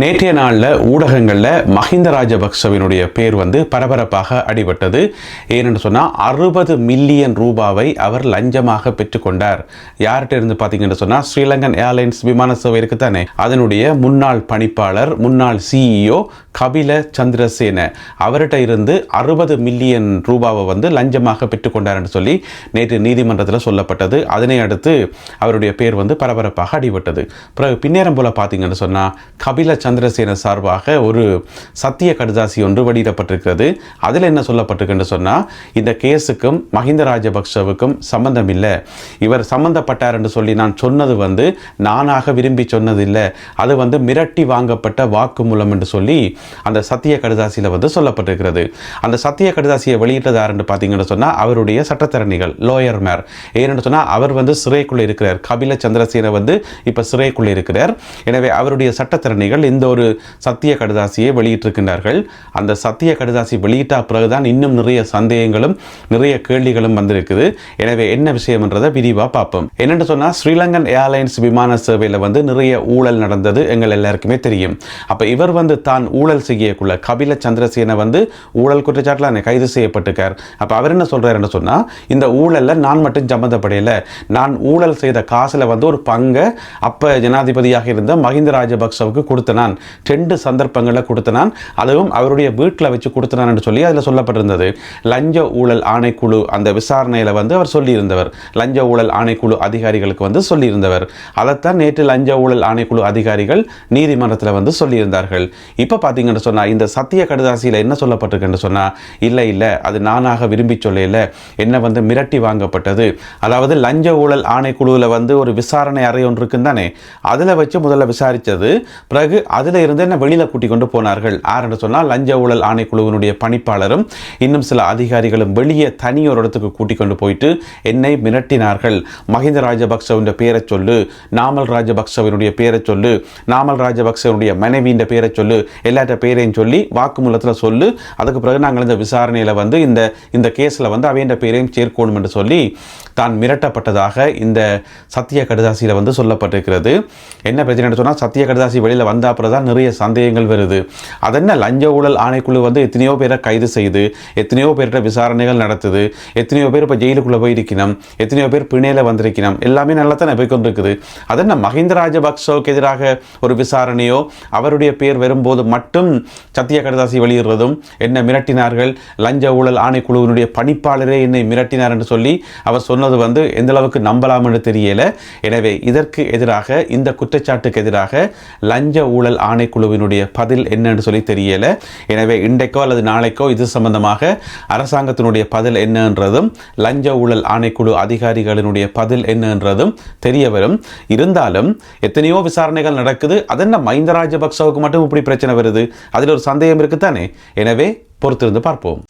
நேற்றைய நாளில் ஊடகங்களில் மஹிந்த ராஜபக்சவினுடைய பேர் பரபரப்பாக அடிபட்டது. ஏனென்று சொன்னால் 60 மில்லியன் ரூபாவை அவர் லஞ்சமாக பெற்றுக்கொண்டார். யார்கிட்ட இருந்து பார்த்தீங்கன்னு சொன்னால் ஸ்ரீலங்கன் ஏர்லைன்ஸ் விமான சேவை இருக்குத்தானே, அதனுடைய முன்னாள் பணிப்பாளர் முன்னாள் CEO கபில சந்திரசேன அவர்கிட்ட இருந்து 60 மில்லியன் ரூபாவை லஞ்சமாக பெற்றுக்கொண்டார் என்று சொல்லி நேற்று நீதிமன்றத்தில் சொல்லப்பட்டது. அதனை அடுத்து அவருடைய பேர் பரபரப்பாக அடிபட்டது. பிறகு பின்னேரம் போல பார்த்தீங்கன்னு சொன்னால் கபில சந்திரசேன சார்பாக ஒரு சத்திய கடிதாசி ஒன்று வெளியிடப்பட்டிருக்கிறது. அதில் என்ன சொல்லப்பட்டிருக்குன்னு சொன்னால், இந்த கேஸுக்கும் மஹிந்த ராஜபக்சவுக்கும் சம்பந்தம் இல்லை, இவர் சம்பந்தப்பட்டார் என்று சொல்லி நான் சொன்னது நானாக விரும்பி சொன்னதில்லை, அது மிரட்டி வாங்கப்பட்ட வாக்குமூலம் என்று சொல்லி அந்த சத்திய கடிதாசியில் சொல்லப்பட்டிருக்கிறது. அந்த சத்திய கடிதாசியை வெளியிட்டது யாருன்னு பார்த்தீங்கன்னு சொன்னால் அவருடைய சட்டத்தரணிகள் லோயர் மேர். ஏன்னு சொன்னால் அவர் சிறைக்குள்ளே இருக்கிறார். கபில சந்திரசேன இப்போ சிறைக்குள்ளே இருக்கிறார். எனவே அவருடைய சட்டத்தரணிகள் இந்த ஒரு சத்திய கடிதாசியை வெளியிட்டிருக்கின்றார்கள். அந்த சத்திய கடிதாசி வெளியிட்ட பிறகுதான் இன்னும் நிறைய சந்தேகங்களும் நிறைய கேள்விகளும் வந்திருக்குது. எனவே என்ன விஷயம் என்றதை விரிவாக பார்ப்போம். என்னென்னு சொன்னால் ஸ்ரீலங்கன் ஏர்லைன்ஸ் விமான சேவையில் நிறைய ஊழல் நடந்தது எங்கள் எல்லாருக்குமே தெரியும். அப்போ இவர் தான் ஊழல் செய்யக்குள்ள கபில சந்திரசேன ஊழல் குற்றச்சாட்டில் கைது செய்யப்பட்டிருக்கார். அப்போ அவர் என்ன சொல்றாருன்னு சொன்னால், இந்த ஊழலில் நான் மட்டும் சம்மந்தப்படையில, நான் ஊழல் செய்த காசில் ஒரு பங்கை அப்போ ஜனாதிபதியாக இருந்த மஹிந்த ராஜபக்சவுக்கு கொடுத்தனான், 2 சந்தர்ப்பங்களில் கொடுத்தனான், அதுவும் அவருடைய வீட்டில் வச்சு கொடுத்தனான் என்று சொல்லி அதில் சொல்லப்பட்டிருந்தது. லஞ்ச ஊழல் ஆணைக்குழு அந்த விசாரணையில் அவர் சொல்லியிருந்தவர், லஞ்ச ஊழல் ஆணைக்குழு அதிகாரிகளுக்கு சொல்லியிருந்தவர். அதைத்தான் நேற்று லஞ்ச ஊழல் ஆணைக்குழு அதிகாரிகள் நீதிமன்றத்தில் சொல்லியிருந்தார்கள். இப்போ பார்த்தீங்கன்னு சொன்னால் இந்த சத்திய கடிதாசியில் என்ன சொல்லப்பட்டிருக்குன்னு சொன்னால், இல்லை அது நானாக விரும்பி சொல்லல, என்ன மிரட்டி வாங்கப்பட்டது. அதாவது லஞ்ச ஊழல் ஆணைக்குழுவில் ஒரு விசாரணை அறை ஒன்று இருக்குன்னு அதில் வச்சு முதல்ல விசாரித்தது. பிறகு அதில் இருந்து என்ன வெளியில் கூட்டி கொண்டு போனார்கள். யாருன்னு சொன்னால் லஞ்ச ஊழல் ஆணைக்குழுவினுடைய பணிப்பாளரும் இன்னும் சில அதிகாரிகளும் வெளியே தனியொரு இடத்துக்கு கூட்டி கொண்டு போயிட்டு என்னை மிரட்டினார்கள். மஹிந்த ராஜபக்சவின் பேரை சொல்லு, நாமல் ராஜபக்சவினுடைய பேரை சொல்லு, நாமல் ராஜபக்சவினுடைய மனைவியின் பேரை சொல்லு, எல்லாத்த பேரையும் சொல்லி வாக்குமூலத்தில் சொல்லு, அதுக்கு பிறகு நாங்கள் இந்த விசாரணையில் இந்த கேஸில் அவையின் பேரையும் சேர்க்கணும் என்று சொல்லி தான் மிரட்டப்பட்டதாக இந்த சத்திய கடிதாசியில் சொல்லப்பட்டிருக்கிறது. என்ன பிரச்சனை சொன்னால், சத்திய கடிதாசி வெளியில் வந்த அப்புறம் தான் நிறைய சந்தேகங்கள் வருது. அதென்ன லஞ்ச ஊழல் ஆணைக்குழு எத்தனையோ பேரை கைது செய்து எத்தனையோ பேர்கிட்ட விசாரணைகள் நடத்துது, எத்தனையோ பேர் இப்போ ஜெயிலுக்குள்ளே போயிருக்கணும், எத்தனையோ பேர் பிணையில் வந்திருக்கணும், எல்லாமே நல்லா தான் போய்கொண்டிருக்குது. அதென்ன மஹிந்த ராஜபக்சவுக்கு எதிராக ஒரு விசாரணையோ அவருடைய பேர் வரும்போது மட்டும் சத்திய கடிதாசி வெளியிடுறதும், என்ன மிரட்டினார்கள், லஞ்ச ஊழல் ஆணைக்குழுவினுடைய பணிப்பாளரே என்னை மிரட்டினார் என்று சொல்லி அவர் சொன்னது எந்த அளவுக்கு நம்பலாம் என்று தெரியல. எனவே இதற்கு எதிராக, இந்த குற்றச்சாட்டுக்கு எதிராக லஞ்ச ஊழல் ஆணைக்குழுவினுடைய பதில் என்னன்னு சொல்லி தெரியல. எனவே இன்றைக்கோ அல்லது நாளைக்கோ இது சம்பந்தமாக அரசாங்கத்தினுடைய பதில் என்னன்றதும் லஞ்ச ஊழல் ஆணைக்குழு அதிகாரிகளினுடைய பதில் என்னன்றதும் தெரிய வரும். இருந்தாலும் எத்தனையோ விசாரணைகள் நடக்குது, அதென்ன மஹிந்த ராஜபக்சவுக்கு மட்டும் இப்படி பிரச்சனை வருது, அதில் ஒரு சந்தேகம் இருக்குத்தானே. எனவே பொறுத்திருந்து பார்ப்போம்.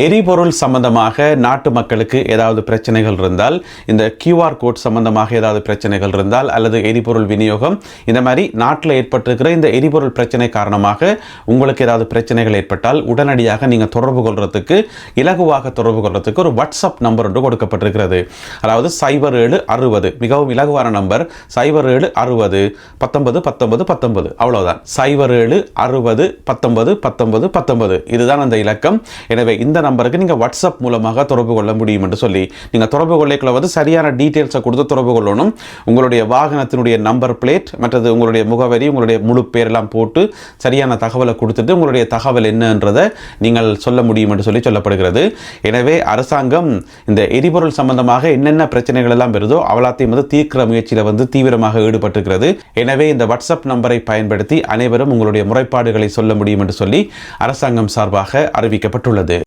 எரிபொருள் சம்பந்தமாக நாட்டு மக்களுக்கு ஏதாவது பிரச்சனைகள் இருந்தால், இந்த QR கோட் சம்பந்தமாக ஏதாவது பிரச்சனைகள் இருந்தால், அல்லது எரிபொருள் விநியோகம், இந்த மாதிரி நாட்டில் ஏற்பட்டிருக்கிற இந்த எரிபொருள் பிரச்சனை காரணமாக உங்களுக்கு ஏதாவது பிரச்சனைகள் ஏற்பட்டால் உடனடியாக நீங்கள் தொடர்பு கொள்றதுக்கு, இலகுவாக தொடர்பு கொள்றதுக்கு ஒரு வாட்ஸ்அப் நம்பர் ஒன்று கொடுக்கப்பட்டிருக்கிறது. அதாவது 0760, மிகவும் இலகுவான நம்பர், 0760 19 19 19, அவ்வளோதான். 0760 19 19 19, இதுதான் அந்த இலக்கம். எனவே இந்த நம்பருக்கு நீங்கள் வாட்ஸ்அப் மூலமாக தொடர்பு கொள்ள முடியும் என்று சொல்லி, நீங்கள் தொடர்பு கொள்ளைக்குள்ள சரியான டீட்டெயில்ஸை கொடுத்து தொடர்பு கொள்ளணும். உங்களுடைய வாகனத்தினுடைய நம்பர் பிளேட், மற்றது உங்களுடைய முகவரி, உங்களுடைய முழு பேரெல்லாம் போட்டு சரியான தகவலை கொடுத்துட்டு உங்களுடைய தகவல் என்னன்றதை நீங்கள் சொல்ல முடியும் என்று சொல்லி சொல்லப்படுகிறது. எனவே அரசாங்கம் இந்த எரிபொருள் சம்பந்தமாக என்னென்ன பிரச்சனைகள் எல்லாம் வருதோ அவளாத்தையும் தீர்க்கிற முயற்சியில் தீவிரமாக ஈடுபட்டிருக்கிறது. எனவே இந்த வாட்ஸ்அப் நம்பரை பயன்படுத்தி அனைவரும் உங்களுடைய முறைப்பாடுகளை சொல்ல முடியும் என்று சொல்லி அரசாங்கம் சார்பாக அறிவிக்கப்பட்டுள்ளது.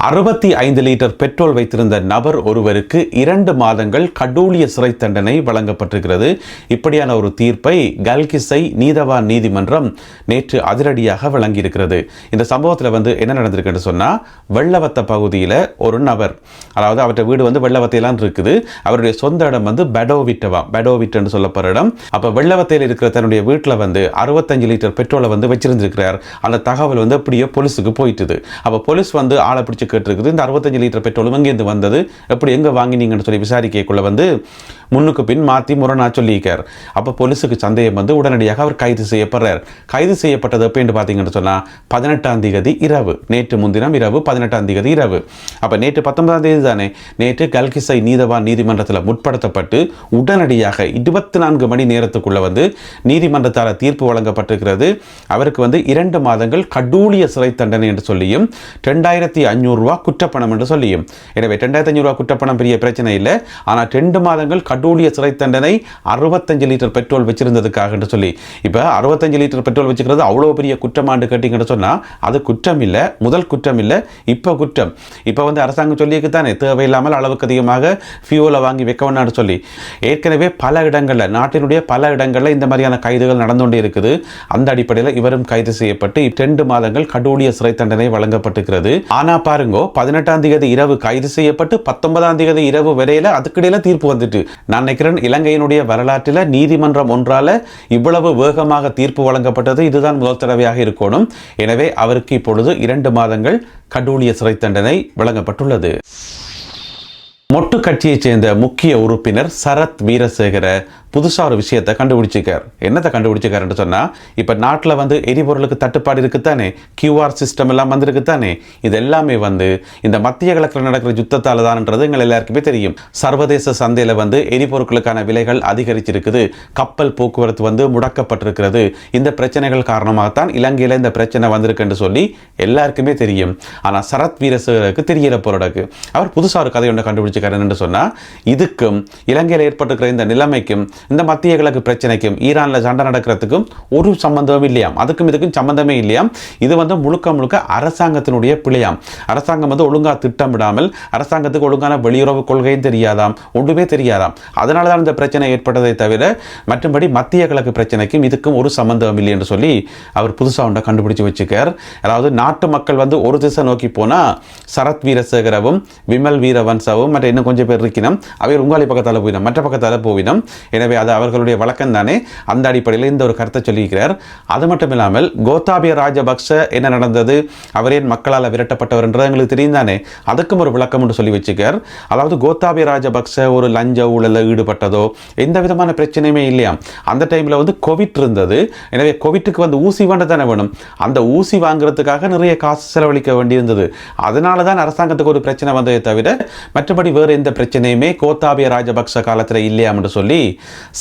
65 லிட்டர் பெட்ரோல் வைத்திருந்த நபர் ஒருவருக்கு 2 மாதங்கள் கடூழிய சிறை தண்டனை வழங்கப்பட்டிருக்கிறது. இப்படியான ஒரு தீர்ப்பை கல்கிசை நீதவான் நீதிமன்றம் நேற்று அதிரடியாக வழங்கியிருக்கிறது. இந்த சம்பவத்தில் என்ன நடந்திருக்குன்னு சொன்னால், வெள்ளவத்த பகுதியில் ஒரு நபர், அதாவது அவருடைய வீடு வெள்ளவத்தையெல்லாம் இருக்குது, அவருடைய சொந்த இடம் பெடோவிட் சொல்லப்படுற இடம். அப்போ வெள்ளவத்தையில் இருக்கிற தன்னுடைய வீட்டில் 65 லிட்டர் பெட்ரோலை வச்சிருந்திருக்கிறார். அந்த தகவல் அப்படியே போலீஸுக்கு போயிட்டுது. அப்போ போலீஸ் ஆளை பிடிச்சி கேட்டிருக்குது, இந்த 65 லிட்டர் பெட்ரோலும் எங்கேருந்து வந்தது, எப்படி எங்கே வாங்கினீங்கன்னு சொல்லி விசாரிக்கக்குள்ள முன்னுக்கு பின் மாற்றி முரணா சொல்லியிருக்கார். அப்போ போலீஸுக்கு சந்தேகம் வந்து உடனடியாக அவர் கைது செய்யப்படுறார். கைது செய்யப்பட்டது எப்படின்னு பார்த்தீங்கன்னு சொன்னால் 18ஆம் தேதி இரவு, நேற்று முன்தினம் இரவு 18ஆம் தேதி இரவு. அப்போ நேற்று 19ஆம் தேதி தானே, நேற்று கல்கிசை நீதவான் நீதிமன்றத்தில் முற்படுத்தப்பட்டு உடனடியாக 24 மணி நேரத்துக்குள்ள வந்து நீதிமன்றத்தால் தீர்ப்பு வழங்கப்பட்டிருக்கிறது. அவருக்கு வந்து 2 மாதங்கள் கடூழிய சிறை தண்டனை என்று சொல்லியும் 2500 ரூபா குற்றப்பணம் என்று சொல்லியும். எனவே 2500 ரூபா குற்றப்பணம் பெரிய பிரச்சனை இல்லை. ஆனால் 2 மாதங்கள் கடூழிய சிறை தண்டனை 65 லிட்டர் பெட்ரோல் வச்சிருந்ததுக்காக என்று சொல்லி. இப்போ 65 லிட்டர் பெட்ரோல் வச்சுக்கிறது அவ்வளோ பெரிய குற்றமாண்டு கேட்டீங்கன்னு சொன்னால் அது குற்றம் இல்லை, முதல் குற்றம் இல்லை, இப்போ குற்றம். இப்போ வந்து அரசாங்கம் சொல்லியிருக்கு தானே, தேவையில்லாமல் அளவுக்கு அதிகமாக ஃபியூலை வாங்கி வைக்க வேண்டாம்னு சொல்லி. ஏற்கனவே பல இடங்களில், நாட்டினுடைய பல இடங்களில் இந்த மாதிரியான கைதுகள் நடந்து கொண்டே இருக்குது. அந்த அடிப்படையில் இவரும் கைது செய்யப்பட்டு 2 மாதங்கள் கடூழிய சிறை தண்டனை வழங்கப்பட்டிருக்கிறது. ஆனா பாருங்க, 18ஆம் தேதி இரவு கைது செய்யப்பட்டு 19ஆம் தேதி இரவு வரையில அதுக்கிடையில தீர்ப்பு வந்துட்டு. நான் நினைக்கிறேன் இலங்கையினுடைய வரலாற்றில் நீதிமன்றம் ஒன்றால இவ்வளவு வேகமாக தீர்ப்பு வழங்கப்பட்டது இதுதான் முதல் தடவையாக இருக்கணும். எனவே அவருக்கு இப்பொழுது 2 மாதங்கள் கடூழிய சிறை தண்டனை வழங்கப்பட்டுள்ளது. மொட்டு கட்சியைச் சேர்ந்த முக்கிய உறுப்பினர் சரத் வீரசேகர புதுசாக ஒரு விஷயத்தை கண்டுபிடிச்சிருக்கார். என்னத்தை கண்டுபிடிச்சிருக்காருன்னு சொன்னால், இப்போ நாட்டில் வந்து எரிபொருளுக்கு தட்டுப்பாடு இருக்குத்தானே, கியூஆர் சிஸ்டம் எல்லாம் வந்திருக்குத்தானே, இது எல்லாமே வந்து இந்த மத்திய கிழக்கில் நடக்கிற யுத்தத்தால் தான்ன்றது எங்கள் எல்லாருக்குமே தெரியும். சர்வதேச சந்தையில் வந்து எரிபொருட்களுக்கான விலைகள் அதிகரிச்சிருக்குது, கப்பல் போக்குவரத்து வந்து முடக்கப்பட்டிருக்கிறது. இந்த பிரச்சனைகள் காரணமாகத்தான் இலங்கையில் இந்த பிரச்சனை வந்திருக்குன்னு சொல்லி எல்லாருக்குமே தெரியும். ஆனால் சரத் வீரசேகருக்கு தெரியல போறதுக்கு. அவர் புதுசாக ஒரு கதை ஒன்று கண்டுபிடிச்சிருக்காருன்னு சொன்னால், இதுக்கும் இலங்கையில் ஏற்பட்டிருக்கிற இந்த நிலைமைக்கும் இந்த மத்திய கிழக்கு பிரச்சனைக்கும் ஈரானில் சண்டை நடக்கிறதுக்கும் ஒரு சம்பந்தமும் இல்லையாம், அதுக்கும் இதுக்கும் சம்பந்தமே இல்லையாம். இது வந்து முழுக்க முழுக்க அரசாங்கத்தினுடைய பிழையாம். அரசாங்கம் வந்து ஒழுங்காக திட்டமிடாமல், அரசாங்கத்துக்கு ஒழுங்கான வெளியுறவு கொள்கையும் தெரியாதாம், ஒன்றுமே தெரியாதாம். அதனால தான் இந்த பிரச்சனை ஏற்பட்டதை தவிர மற்றபடி மத்திய கிழக்கு பிரச்சனைக்கும் இதுக்கும் ஒரு சம்பந்தம் இல்லை என்று சொல்லி அவர் புதுசாக ஒன்றை கண்டுபிடிச்சு வச்சுக்கார். அதாவது நாட்டு மக்கள் வந்து ஒரு திசை நோக்கி போனால் சரத் வீரசேகரவும் விமல் வீரவன்சவும் மற்ற இன்னும் கொஞ்சம் பேர் இருக்கணும், அவைகள் உங்காளி பக்கத்தால் போயிடும், மற்ற பக்கத்தால் போயிடும். எனவே அது அவர்களுடைய வழக்கம் தானே. அந்த அடிப்படையில் இந்த ஒரு கருத்தை சொல்லியிருக்கிறார். அது மட்டும் இல்லாமல் கோத்தாபய ராஜபக்ச என்ன நடந்தது, அவரே மக்களால் விரட்டப்பட்டவர் என்றது எங்களுக்கு தெரியும் தானே, அதுக்கும் ஒரு விளக்கம் என்று சொல்லி வச்சுக்கார். அதாவது கோத்தாபய ராஜபக்ச ஒரு லஞ்ச ஊழலில் ஈடுபட்டதோ எந்த விதமான பிரச்சனையுமே இல்லையாம். அந்த டைமில் வந்து கோவிட் இருந்தது. எனவே கோவிட்டுக்கு வந்து ஊசி வேண்ட தானே வேணும், அந்த ஊசி வாங்குறதுக்காக நிறைய காசு செலவழிக்க வேண்டியிருந்தது. அதனால தான் அரசாங்கத்துக்கு ஒரு பிரச்சனை வந்ததை தவிர மற்றபடி வேறு எந்த பிரச்சனையுமே கோத்தாபய ராஜபக்ச காலத்தில் இல்லையாம் என்று சொல்லி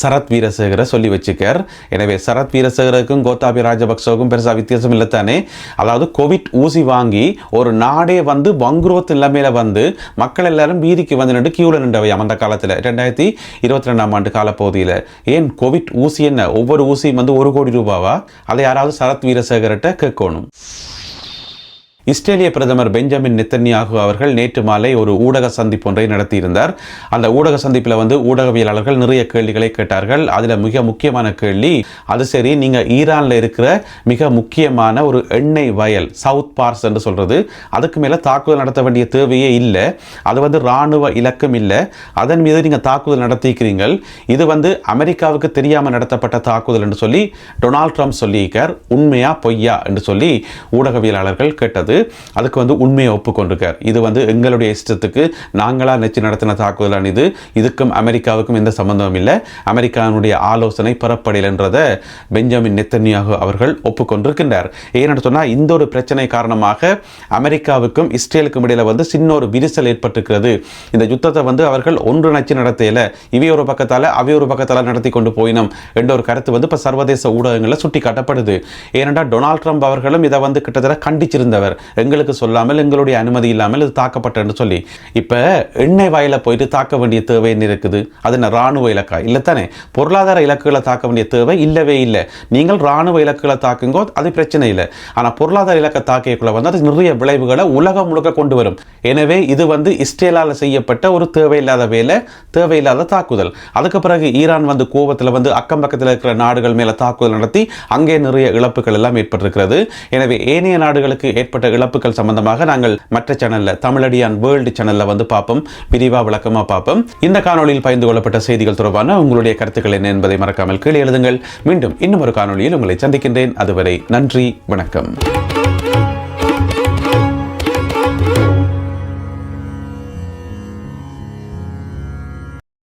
சரத் வீரசேகர சொல்லி வச்சுக்கார். எனவே சரத் வீரசேகருக்கும் கோத்தாபய ராஜபக்சவுக்கும் பெருசாக வித்தியாசம் இல்லை தானே. அதாவது கோவிட் ஊசி வாங்கி ஒரு நாடே வந்து வங்குரோத் நிலைமையில வந்து மக்கள் எல்லாரும் வீதிக்கு வந்து நின்று கியூல நின்றவையாம் அந்த காலத்தில் 2022ஆம் ஆண்டு காலப்பகுதியில். ஏன் கோவிட் ஊசி என்ன, ஒவ்வொரு ஊசியும் வந்து 1 கோடி ரூபாவா? அதை யாராவது சரத் வீரசேகர்கிட்ட கேட்கணும். இஸ்ரேலிய பிரதமர் பெஞ்சமின் நெத்தன்யாகு அவர்கள் நேற்று மாலை ஒரு ஊடக சந்திப்பு ஒன்றை நடத்தியிருந்தார். அந்த ஊடக சந்திப்பில் வந்து ஊடகவியலாளர்கள் நிறைய கேள்விகளை கேட்டார்கள். அதில் மிக முக்கியமான கேள்வி, அது சரி, நீங்கள் ஈரானில் இருக்கிற மிக முக்கியமான ஒரு எண்ணெய் வயல் சவுத் பார்ஸ் என்று சொல்கிறது, அதுக்கு மேலே தாக்குதல் நடத்த வேண்டிய தேவையே இல்லை, அது வந்து இராணுவ இலக்கம் இல்லை, அதன் மீது நீங்கள் தாக்குதல் நடத்திக்கிறீர்கள், இது வந்து அமெரிக்காவுக்கு தெரியாமல் நடத்தப்பட்ட தாக்குதல் என்று சொல்லி டொனால்ட் ட்ரம்ப் சொல்லியிருக்கார். உண்மையா பொய்யா என்று சொல்லி ஊடகவியலாளர்கள் கேட்டது. அதுக்கு வந்து உண்மையை ஒப்புக்கொண்டிருக்கார். இது வந்து எங்களுடைய இஷ்டத்துக்கு நாங்களா நெச்சு நடத்தின தாக்குதலான இதுக்கும் அமெரிக்காவுக்கும் எந்த சம்பந்தமும் இல்லை, அமெரிக்காவுடைய ஆலோசனை பெறப்படலை என்றதை பெஞ்சமின் நெத்தன்யாகு அவர்கள் ஒப்புக்கொண்டிருக்கின்றார். ஏன்னு சொன்னால் இந்த ஒரு பிரச்சனை காரணமாக அமெரிக்காவுக்கும் இஸ்ரேலுக்கும் இடையில வந்து சின்ன ஒரு விரிசல் ஏற்பட்டிருக்கிறது. இந்த யுத்தத்தை வந்து அவர்கள் ஒன்றிணைச்சு நடத்தையில, இவை ஒரு பக்கத்தால் அவை ஒரு பக்கத்தால் நடத்தி கொண்டு போயினோம் என்ற ஒரு கருத்து வந்து இப்போ சர்வதேச ஊடகங்களில் சுட்டி காட்டப்படுது. ஏனென்றால் டொனால்ட் ட்ரம்ப் அவர்களும் இதை வந்து கிட்டத்தட்ட கண்டிச்சிருந்தவர், எங்களுக்கு சொல்லாமல் எங்களுடைய அனுமதி இல்லாமல் இது தாக்கப்பட்டன்னு சொல்லி. இப்போ எண்ணெய் வயலை போயிட்டு தாக்க வேண்டிய தேவை என்ன இருக்குது? அது என்ன இராணுவ இலக்கா? இல்லை தானே. பொருளாதார இலக்குகளை தாக்க வேண்டிய தேவை இல்லவே இல்லை. நீங்கள் இராணுவ இலக்குகளை தாக்குங்கோ, அது பிரச்சனை இல்லை. ஆனால் பொருளாதார இலக்கை தாக்கியக்குள்ள வந்து அது நிறைய விளைவுகளை உலகம் முழுக்க கொண்டு வரும். எனவே இது வந்து இஸ்ரேலால் செய்யப்பட்ட ஒரு தேவையில்லாத வேலை, தேவையில்லாத தாக்குதல். அதுக்கு பிறகு ஈரான் வந்து கோபத்தில் வந்து அக்கம் பக்கத்தில் இருக்கிற நாடுகள் மேலே தாக்குதல் நடத்தி அங்கே நிறைய இழப்புகள் எல்லாம் ஏற்பட்டிருக்கிறது. எனவே ஏனைய நாடுகளுக்கு ஏற்பட்ட இழப்புகள் சம்பந்தமாக நாங்கள் மற்ற சேனல்ல, தமிழடியான் வேர்ல்டு சேனல்ல வந்து பார்ப்போம், விரிவா விளக்கமா பார்ப்போம். இந்த காணொலியில் பகிர்ந்து கொள்ளப்பட்ட செய்திகள் தொடர்பான உங்களுடைய கருத்துக்கள் என்ன என்பதை மறக்காமல் கீழே எழுதுங்கள். மீண்டும் இன்னும் ஒரு காணொலியில் உங்களை சந்திக்கின்றேன். அதுவரை நன்றி, வணக்கம்.